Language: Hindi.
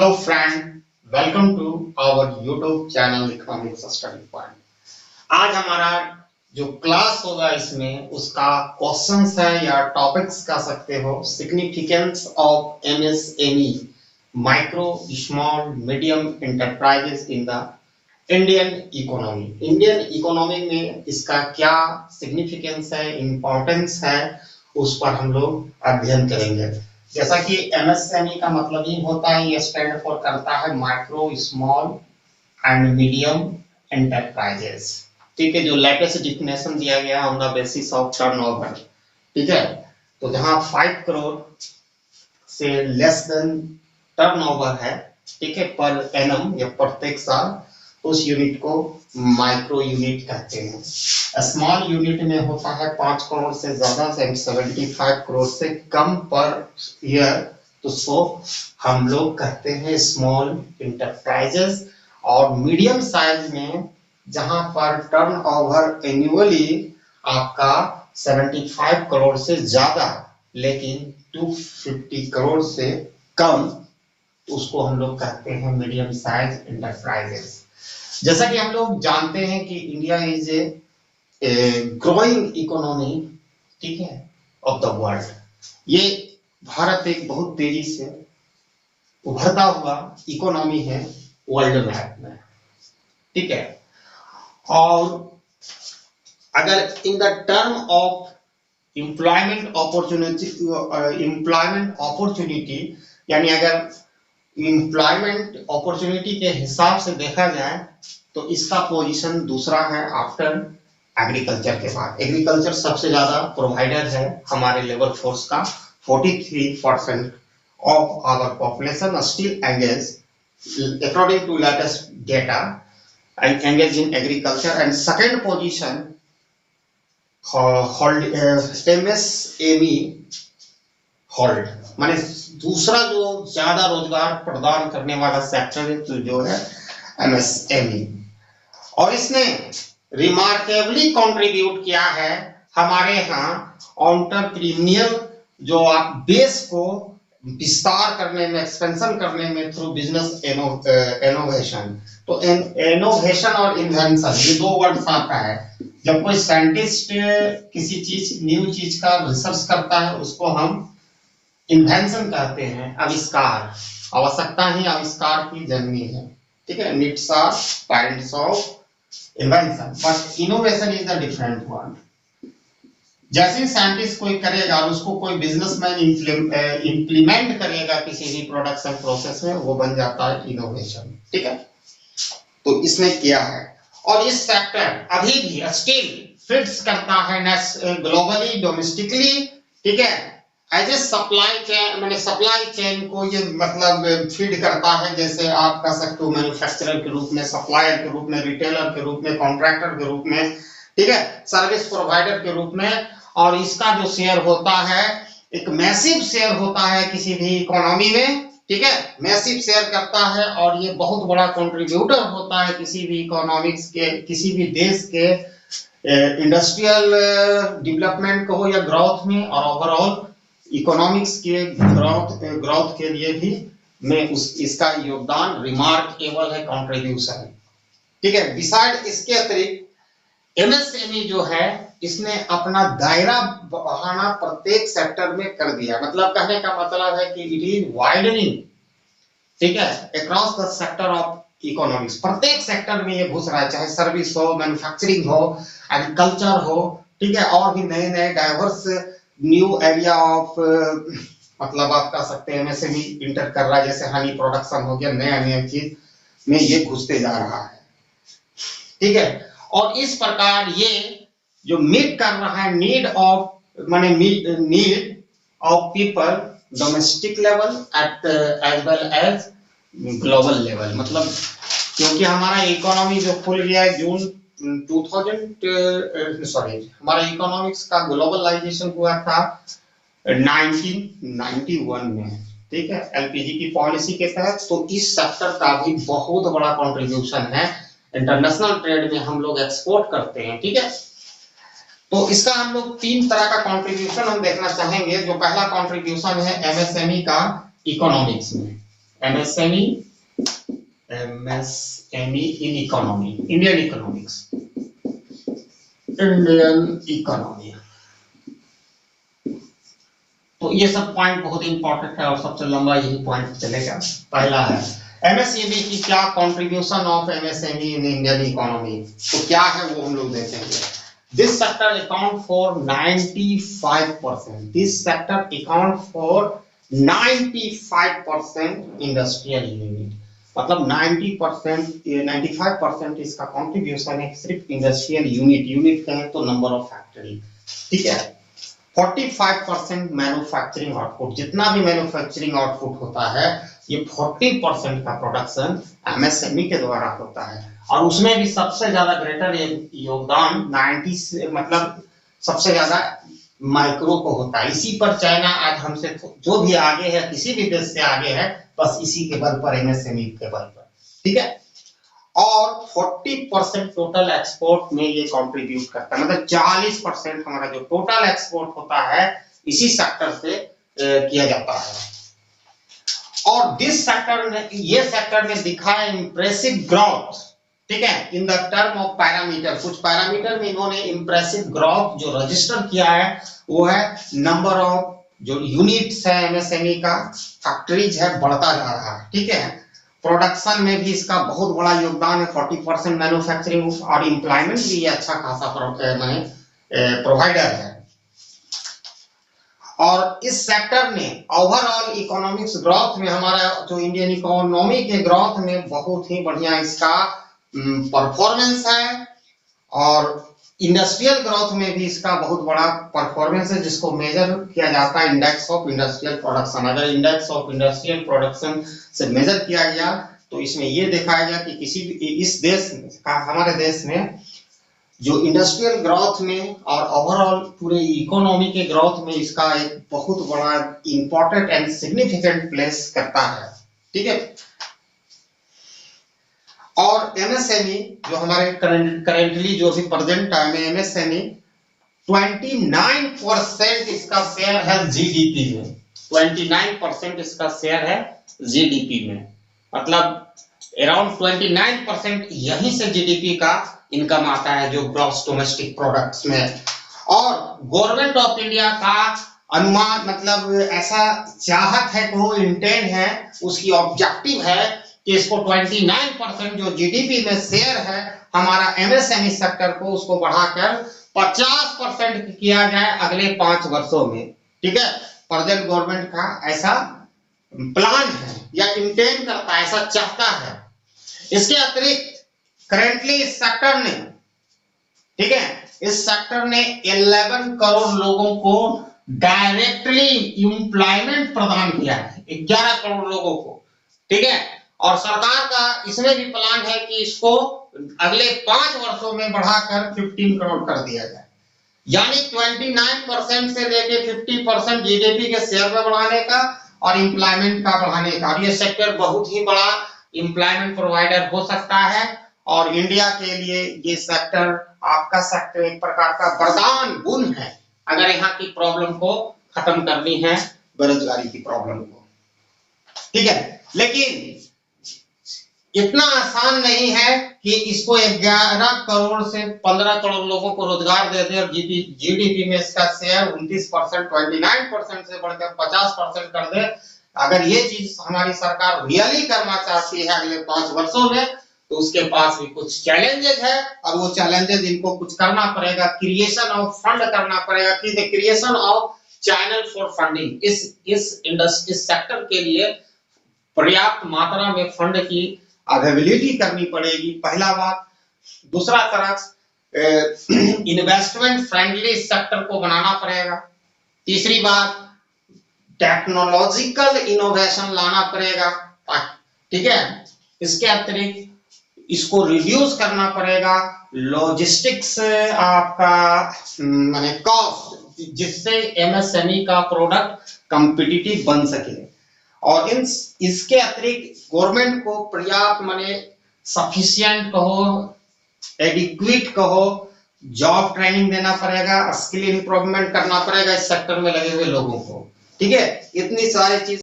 Hello friend, welcome to our YouTube channel economics study point. आज हमारा जो क्लास होगा इसमें उसका क्वेश्चंस है या टॉपिक्स कह सकते हो, significance of MSME, micro small medium enterprises in the Indian economy. Indian economy में इसका क्या सिग्निफिकेंस है, इम्पोर्टेंस है, उस पर हम लोग अध्ययन करेंगे। जैसा कि एमएसएमई का मतलब ही होता है, ये स्टैंड फॉर करता है micro small and medium enterprises. ठीक है, जो लेटेस्ट डिफिनेशन दिया गया on the basis of turnover. ठीक है, तो जहां 5 करोड़ से लेस देन टर्नओवर है, ठीक है, पर एनम या प्रत्येक साल, उस यूनिट को माइक्रो यूनिट कहते हैं। स्मॉल यूनिट में होता है 5 करोड़ से ज्यादा, 75 करोड़ से कम पर ईयर, तो उसको हम लोग कहते हैं स्मॉल इंटरप्राइजेस। और मीडियम साइज में जहां पर टर्नओवर एनुअली आपका 75 करोड़ से ज्यादा लेकिन 250 करोड़ से कम, उसको हम लोग कहते हैं मीडियम साइज इंटरप्राइजेस। जैसा कि हम लोग जानते हैं कि India is a growing economy, ठीक है, ऑफ द वर्ल्ड। ये भारत एक बहुत तेजी से उभरता हुआ इकोनॉमी है वर्ल्ड मैप में, ठीक है। और अगर in the term of employment opportunity यानी अगर एम्प्लॉयमेंट अपॉर्चुनिटी के हिसाब से देखा जाए तो इसका पोजीशन दूसरा है आफ्टर एग्रीकल्चर के बाद। एग्रीकल्चर सबसे ज्यादा प्रोवाइडर है हमारे लेबर फोर्स का। 43% of our population still engage according to latest data engage in agriculture. And second position MSME hold, माने दूसरा जो ज्यादा रोजगार प्रदान करने वाला सेक्टर जो है एमएसएमई। और इसने रिमार्केबली कंट्रीब्यूट किया है हमारे यहाँ एंटरप्रेन्योरियल जो आप बेस को विस्तार करने में, एक्सपेंशन करने में थ्रू बिजनेस इनोवेशन। तो इनोवेशन और इन्वेंशन ये दो वर्ड्स आता है। जब कोई साइंटिस्ट किसी चीज न्यू चीज का रिसर्च करता है उसको हम इन्वेंशन कहते हैं, आविष्कार। आवश्यकता ही आविष्कार की जननी है, ठीक है। Needs are parents of invention, but innovation is the different one. जैसे साइंटिस्ट कोई करेगा और उसको कोई बिजनेसमैन इंप्लीमेंट करेगा किसी भी प्रोडक्शन प्रोसेस में, वो बन जाता है इनोवेशन, ठीक है। तो इसने किया है और इस सेक्टर अभी भी स्टिल फिट्स करता है ग्लोबली, डोमेस्टिकली, ठीक है। एज ए सप्लाई चेन, मैंने सप्लाई चेन को ये मतलब फीड करता है, जैसे आप कह सकते हो मैन्युफैक्चरर के रूप में, सप्लायर के रूप में, रिटेलर के रूप में, कॉन्ट्रैक्टर के रूप में, ठीक है, सर्विस प्रोवाइडर के रूप में। और इसका जो शेयर होता है एक मैसिव शेयर होता है किसी भी इकोनॉमी में, ठीक है, मैसिव शेयर करता है। और ये बहुत बड़ा कंट्रीब्यूटर होता है किसी भी इकोनॉमिक्स के, किसी भी देश के इंडस्ट्रियल डेवलपमेंट को या ग्रोथ में, और ओवरऑल इकोनॉमिक्स के ग्रोथ के लिए भी में इसका योगदान रिमार्केबल है, कंट्रीब्यूशन, ठीक है। बिसाइड इसके अतिरिक्त एमएसएमई जो है इसने अपना दायरा बढ़ाना प्रत्येक सेक्टर में कर दिया। मतलब कहने का मतलब है कि इट इज वाइडनिंग, ठीक है, across the sector of economics. प्रत्येक सेक्टर में ये घुस रहा है, चाहे सर्विस हो, मैन्युफैक्चरिंग हो, एग्रीकल्चर हो, ठीक है, और भी नए नए डाइवर्स न्यू एरिया ऑफ मतलब आप कह सकते हैं एमएसएमई इंटर कर रहा है। जैसे हनी प्रोडक्शन हो गया, नया नया चीज में ये घुसते जा रहा है, ठीक है। और इस प्रकार ये जो मीट कर रहा है नीड ऑफ माने need of people domestic level at as well as global level. मतलब क्योंकि हमारा इकोनॉमी जो खुल गया है जून 2000 हमारा इकोनॉमिक्स का ग्लोबलाइजेशन हुआ था 1991 में, ठीक है, एलपीजी की पॉलिसी के तहत। तो इस सेक्टर का भी बहुत बड़ा कंट्रीब्यूशन है। इंटरनेशनल ट्रेड में हम लोग एक्सपोर्ट करते हैं, ठीक है। तो इसका हम लोग 3 तरह का कंट्रीब्यूशन हम देखना चाहेंगे। जो पहला कंट्रीब्यूशन है एमएसएमई का इकोनॉमिक्स में, MSME in economy, Indian economics, Indian economy. तो ये सब पॉइंट बहुत इंपॉर्टेंट है और सबसे लंबा यही पॉइंट चलेगा। पहला है एमएसएमई की क्या contribution of MSME in Indian economy, तो क्या है वो हम लोग देखेंगे। This sector account for 95%, this sector account for 95% industrial unit, मतलब 90% 95% इसका कंट्रीब्यूशन है सिर्फ इंडस्ट्रियल यूनिट कहें तो नंबर ऑफ फैक्ट्री, ठीक है। 45% मैन्युफैक्चरिंग आउटपुट, जितना भी मैन्युफैक्चरिंग आउटपुट होता है ये 40% का प्रोडक्शन एमएसएमई के द्वारा होता है। और उसमें भी सबसे ज्यादा ग्रेटर योगदान 90 से मतलब सबसे ज्यादा माइक्रो को होता है। इसी पर चाइना आज हमसे जो भी आगे है, किसी भी देश से आगे है, बस इसी के बल पर, एमएसएमई के बल पर, ठीक है। और 40% टोटल एक्सपोर्ट में ये कंट्रीब्यूट करता है, मतलब 40% हमारा जो टोटल एक्सपोर्ट होता है इसी सेक्टर से किया जाता है। और दिस सेक्टर ने, ये सेक्टर ने दिखाया इंप्रेसिव ग्रोथ, ठीक है, in the term of parameter. कुछ पैरामीटर में इन्होंने इंप्रेसिव ग्रोथ जो रजिस्टर किया है वो है नंबर ऑफ जो यूनिट्स है एमएसएमई का, फैक्ट्रीज है, बढ़ता जा रहा है, ठीक है। प्रोडक्शन में भी इसका बहुत बड़ा योगदान है, 40% मैन्युफैक्चरिंग, और एम्प्लॉयमेंट भी ये अच्छा खासा प्रोवाइडर है। और इस सेक्टर ने ओवरऑल इकोनॉमिक्स ग्रोथ में, हमारा जो इंडियन इकोनॉमी के ग्रोथ में बहुत ही बढ़िया इसका परफॉर्मेंस है। और इंडस्ट्रियल ग्रोथ में भी इसका बहुत बड़ा परफॉर्मेंस है, जिसको मेजर किया जाता है इंडेक्स ऑफ इंडस्ट्रियल प्रोडक्शन। अगर इंडेक्स ऑफ इंडस्ट्रियल प्रोडक्शन से मेजर किया गया तो इसमें यह दिखाया गया कि किसी भी इस देश में, हमारे देश में जो इंडस्ट्रियल ग्रोथ में और ओवरऑल पूरे इकोनॉमी के ग्रोथ में इसका एक बहुत बड़ा इंपॉर्टेंट एंड सिग्निफिकेंट प्लेस करता है, ठीक है। और एमएसएमई जो हमारे करेंटली जो भी प्रेजेंट टाइम में एमएसएमई 29% इसका शेयर है जीडीपी में, 29% इसका शेयर है जीडीपी में, मतलब अराउंड 29% यहीं से जीडीपी का इनकम आता है जो ग्रॉस डोमेस्टिक प्रोडक्ट्स में। और गवर्नमेंट ऑफ इंडिया का अनुमान, मतलब ऐसा चाहत है, वो इंटेंट है, उसकी ऑब्जेक्टिव है कि इसको 29% जो जीडीपी में शेयर है हमारा एमएसएमई सेक्टर को, उसको बढ़ाकर 50% किया जाए अगले 5 वर्षों में, ठीक है। प्रेजेंट गवर्नमेंट का ऐसा प्लान है या इंटेंट करता है, ऐसा चाहता है। इसके अतिरिक्त करेंटली इस सेक्टर ने, ठीक है, इस सेक्टर ने 11 करोड़ लोगों को डायरेक्टली एम्प्लॉयमेंट प्रदान किया है, 11 करोड़ लोगों को, ठीक है। और सरकार का इसमें भी प्लान है कि इसको अगले 5 वर्षों में बढ़ाकर 15 करोड़ कर दिया जाए, यानी 29% से लेके 50% जीडीपी के शेयर में बढ़ाने का और एम्प्लॉयमेंट का बढ़ाने का। और ये सेक्टर बहुत ही बड़ा एम्प्लॉयमेंट प्रोवाइडर हो सकता है। और इंडिया के लिए ये सेक्टर, आपका सेक्टर एक प्रकार का वरदान गुण है, अगर यहाँ की प्रॉब्लम को खत्म करनी है, बेरोजगारी की प्रॉब्लम को, ठीक है। लेकिन इतना आसान नहीं है कि इसको 11 करोड़ से 15 करोड़ लोगों को रोजगार दे दे और जीडीपी में इसका शेयर 29%, 29% से बढ़कर 50% कर दे। अगर ये चीज हमारी सरकार रियली करना चाहती है अगले 5 वर्षों में, तो उसके पास भी कुछ चैलेंजेस है, और वो चैलेंजेस इनको कुछ करना पड़ेगा, क्रिएशन ऑफ फंड करना पड़ेगा, कि creation of channel for funding. इस सेक्टर के लिए पर्याप्त मात्रा में फंड की अवेलेबिलिटी करनी पड़ेगी, पहला बात। दूसरा तरफ इन्वेस्टमेंट फ्रेंडली सेक्टर को बनाना पड़ेगा। तीसरी बात, टेक्नोलॉजिकल इनोवेशन लाना पड़ेगा, ठीक है। इसके अतिरिक्त इसको रिड्यूस करना पड़ेगा, लॉजिस्टिक्स आपका माने कॉस्ट, जिससे एमएसएमई का प्रोडक्ट कॉम्पिटिटिव बन सके। और इसके अतिरिक्त गवर्नमेंट को पर्याप्त माने सफिशिएंट कहो, एडिक्वेट कहो, जॉब ट्रेनिंग देना पड़ेगा, स्किल इंप्रूवमेंट करना पड़ेगा इस सेक्टर में लगे हुए लोगों को, ठीक है। इतनी सारी चीज